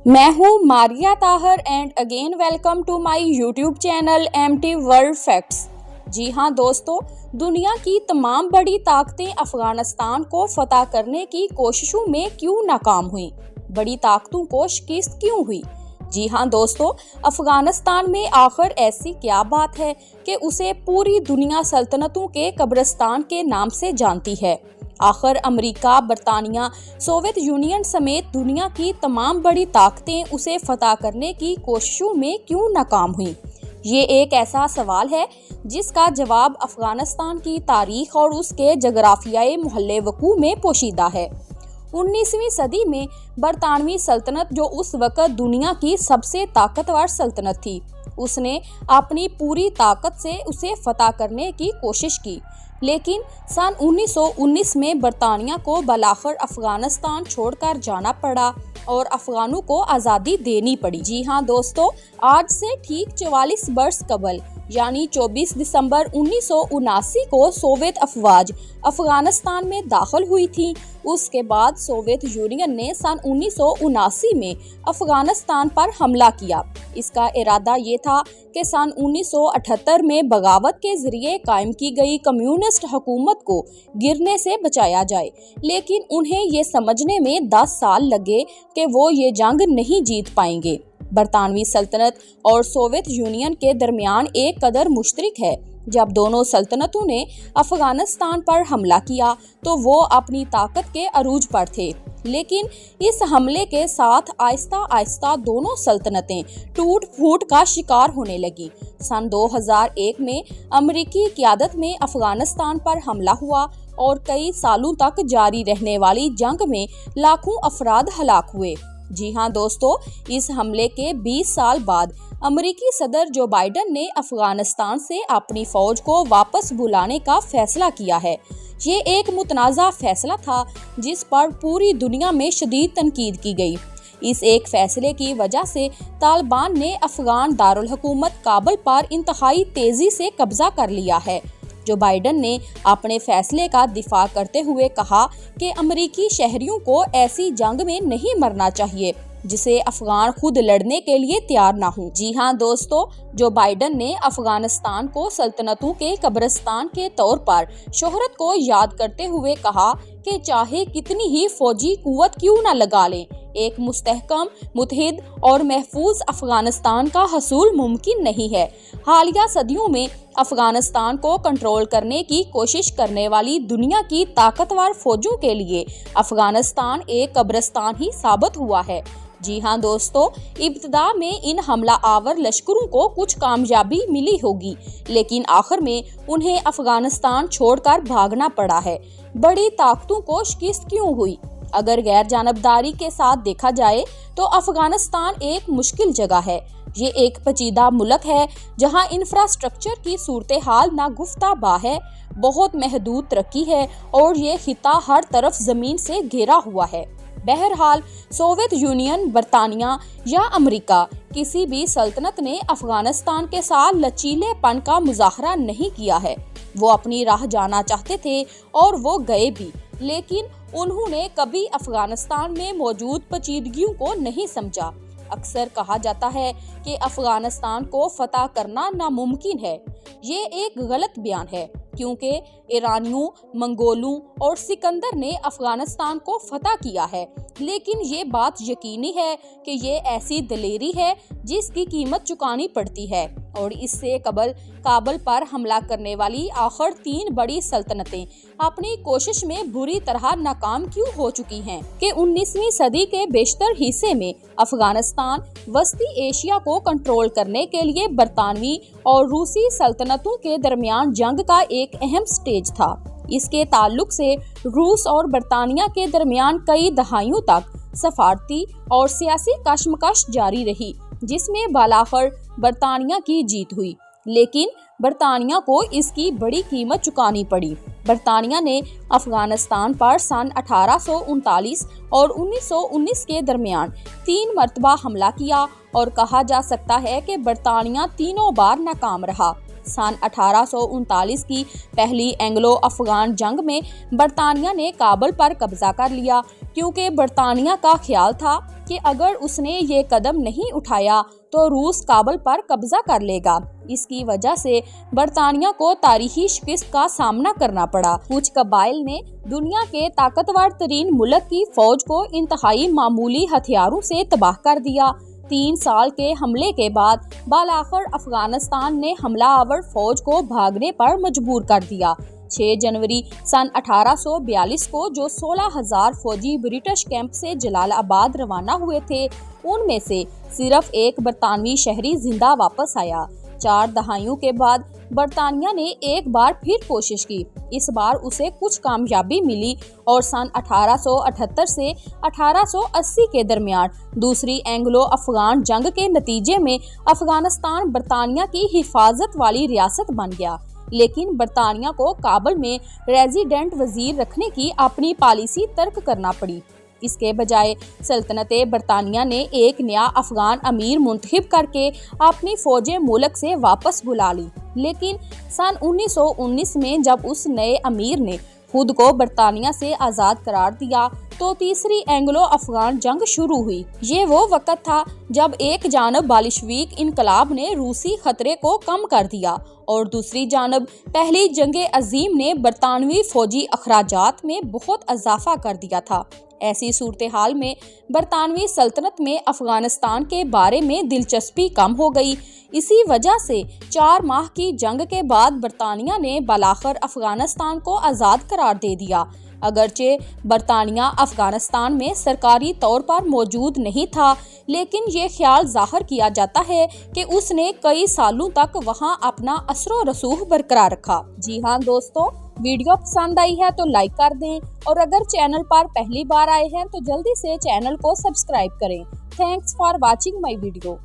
मैं हूँ Maria Tahir and again welcome to my YouTube channel MT world facts. जी हाँ दोस्तों, दुनिया की तमाम बड़ी ताकतें अफगानिस्तान को फतह करने की कोशिशों में क्यों नाकाम हुई? बड़ी ताकतों को शिकस्त क्यों हुई? जी हाँ दोस्तों, अफगानिस्तान में आखिर ऐसी क्या बात है कि उसे पूरी दुनिया सल्तनतों के कब्रिस्तान के नाम से जानती है? आखिर अमेरिका, बरतानिया, सोवियत यूनियन समेत दुनिया की तमाम बड़ी ताकतें उसे फतह करने की कोशिशों में क्यों नाकाम हुई? ये एक ऐसा सवाल है जिसका जवाब अफगानिस्तान की तारीख और उसके जगराफियाई मोहल्ले वकू में पोशीदा है। 19वीं सदी में बरतानवी सल्तनत, जो उस वक़्त दुनिया की सबसे ताकतवर सल्तनत थी, उसने अपनी पूरी ताकत से उसे फतह करने की कोशिश की, लेकिन सन 1919 में बरतानिया को बलाखिर अफगानिस्तान छोड़कर जाना पड़ा और अफगानों को आज़ादी देनी पड़ी। जी हाँ दोस्तों, आज से ठीक 44 वर्ष कबल यानी 24 दिसंबर 1979 को सोवियत अफवाज अफगानिस्तान में दाखिल हुई थी। उसके बाद सोवियत यूनियन ने सन 1979 में अफगानिस्तान पर हमला किया। इसका इरादा ये था कि सन 1978 में बगावत के जरिए कायम की गई कम्युनिस्ट हुकूमत को गिरने से बचाया जाए, लेकिन उन्हें ये समझने में 10 साल लगे कि वो ये जंग नहीं जीत पाएंगे। बरतानवी सल्तनत और सोवियत यूनियन के दरमियान एक कदर मुश्तरक है। जब दोनों सल्तनतों ने अफगानिस्तान पर हमला किया तो वो अपनी ताकत के अरूज पर थे, लेकिन इस हमले के साथ आहिस्ता आहिस्ता दोनों सल्तनतें टूट फूट का शिकार होने लगी। सन 2001 में अमेरिकी क़यादत में अफगानिस्तान पर हमला हुआ और कई सालों तक जारी रहने वाली जंग में लाखों अफराद हलाक हुए। जी हाँ दोस्तों, इस हमले के 20 साल बाद अमेरिकी सदर जो बाइडेन ने अफगानिस्तान से अपनी फौज को वापस बुलाने का फैसला किया है। ये एक मुतनाज़ा फैसला था जिस पर पूरी दुनिया में शदीद तनकीद की गई। इस एक फैसले की वजह से तालिबान ने अफगान दारुल हुकूमत काबुल पर इंतहाई तेजी से कब्जा कर लिया है। जो बाइडेन ने अपने फैसले का दिफा करते हुए कहा कि अमेरिकी शहरियों को ऐसी जंग में नहीं मरना चाहिए जिसे अफगान खुद लड़ने के लिए तैयार ना हो। जी हाँ दोस्तों, जो बाइडेन ने अफगानिस्तान को सल्तनतों के कब्रिस्तान के तौर पर शोहरत को याद करते हुए कहा कि चाहे कितनी ही फौजी कुव्वत क्यों न लगा लें, एक मुस्तहकम, मुत्तहिद और महफूज अफगानिस्तान का हसूल मुमकिन नहीं है। हालिया सदियों में अफगानिस्तान को कंट्रोल करने की कोशिश करने वाली दुनिया की ताकतवर फौजों के लिए अफगानिस्तान एक कब्रिस्तान ही साबित हुआ है। जी हाँ दोस्तों, इब्तिदा में इन हमला आवर लश्करों को कुछ कामयाबी मिली होगी, लेकिन आखिर में उन्हें अफगानिस्तान छोड़कर भागना पड़ा है। बड़ी ताकतों को शिकस्त क्यों हुई? अगर गैर जानबदारी के साथ देखा जाए तो अफगानिस्तान एक मुश्किल जगह है। ये एक पेचीदा मुल्क है जहां इंफ्रास्ट्रक्चर की सूरत हाल नागुफ्ता बा है, बहुत महदूद तरक्की है और ये खिता हर तरफ जमीन से घेरा हुआ है। बहरहाल, सोवियत यूनियन, बरतानिया या अमेरिका, किसी भी सल्तनत ने अफगानिस्तान के साथ लचीलेपन का मुजाहरा नहीं किया है। वो अपनी राह जाना चाहते थे और वो गए भी, लेकिन उन्होंने कभी अफगानिस्तान में मौजूद पेचीदगियों को नहीं समझा। अक्सर कहा जाता है कि अफगानिस्तान को फतह करना नामुमकिन है। ये एक गलत बयान है, क्योंकि ईरानियों, मंगोलों और सिकंदर ने अफगानिस्तान को फतह किया है, लेकिन ये बात यकीनी है कि ये ऐसी दलेरी है जिसकी कीमत चुकानी पड़ती है। और इससे कबल काबुल पर हमला करने वाली आखिर 3 बड़ी सल्तनतें अपनी कोशिश में बुरी तरह नाकाम क्यों हो चुकी हैं कि 19वीं सदी के बेशतर हिस्से में अफगानिस्तान वस्ती एशिया को कंट्रोल करने के लिए बरतानवी और रूसी सल्तनतों के दरमियान जंग का एक अहम स्टेज था। इसके ताल्लुक से रूस और बरतानिया के दरमियान कई दहाइयों तक सफारती और सियासी कशमकश जारी रही, जिसमें बालाखिर बरतानिया की जीत हुई, लेकिन बरतानिया को इसकी बड़ी कीमत चुकानी पड़ी। बरतानिया ने अफगानिस्तान पर सन 1839 और 1919 के दरमियान 3 मरतबा हमला किया और कहा जा सकता है कि बरतानिया तीनों बार नाकाम रहा। सन 1839 की पहली एंग्लो अफगान जंग में बरतानिया ने काबुल पर कब्जा कर लिया, क्योंकि बरतानिया का ख्याल था कि अगर उसने ये कदम नहीं उठाया तो रूस काबुल पर कब्जा कर लेगा। इसकी वजह से बरतानिया को तारीखी शिकस्त का सामना करना पड़ा। कुछ कबाइल ने दुनिया के ताकतवर तरीन मुल्क की फौज को इंतहाई मामूली हथियारों से तबाह कर दिया। 3 साल के हमले के बाद बालाखिर अफगानिस्तान ने हमलावर फौज को भागने पर मजबूर कर दिया। 6 जनवरी सन 1842 को जो 16,000 फौजी ब्रिटिश कैंप से जलालाबाद रवाना हुए थे, उनमें से सिर्फ एक बरतानवी शहरी जिंदा वापस आया। 4 दहाइयों के बाद बरतानिया ने एक बार फिर कोशिश की। इस बार उसे कुछ कामयाबी मिली और सन 1878 से 1880 के दरमियान दूसरी एंग्लो अफगान जंग के नतीजे में अफगानिस्तान बरतानिया की हिफाजत वाली रियासत बन गया। लेकिन बरतानिया को काबुल में रेजिडेंट वजीर रखने की अपनी पॉलिसी तर्क करना पड़ी। इसके बजाय सल्तनते बरतानिया ने एक नया अफगान अमीर मुंतखब करके अपनी फौजें मुल्क से वापस बुला ली। लेकिन सन 1919 में जब उस नए अमीर ने खुद को बरतानिया से आज़ाद करार दिया तो तीसरी एंग्लो अफगान जंग शुरू हुई। ये वो वक्त था जब एक जानब बालिशवीक इनकलाब ने रूसी खतरे को कम कर दिया और दूसरी जानब पहली जंग अजीम ने बरतानवी फौजी अखराजात में बहुत इजाफा कर दिया था। ऐसी सूरत हाल में बरतानवी सल्तनत में अफगानिस्तान के बारे में दिलचस्पी कम हो गई। इसी वजह से 4 माह की जंग के बाद बरतानिया ने बालाखिर अफगानिस्तान को आज़ाद करार दे दिया। अगरचे बरतानिया अफगानिस्तान में सरकारी तौर पर मौजूद नहीं था, लेकिन ये ख्याल जाहिर किया जाता है कि उसने कई सालों तक वहां अपना असरो रसूख बरकरार रखा। जी हाँ दोस्तों, वीडियो पसंद आई है तो लाइक कर दें और अगर चैनल पर पहली बार आए हैं तो जल्दी से चैनल को सब्सक्राइब करें। Thanks for watching my video.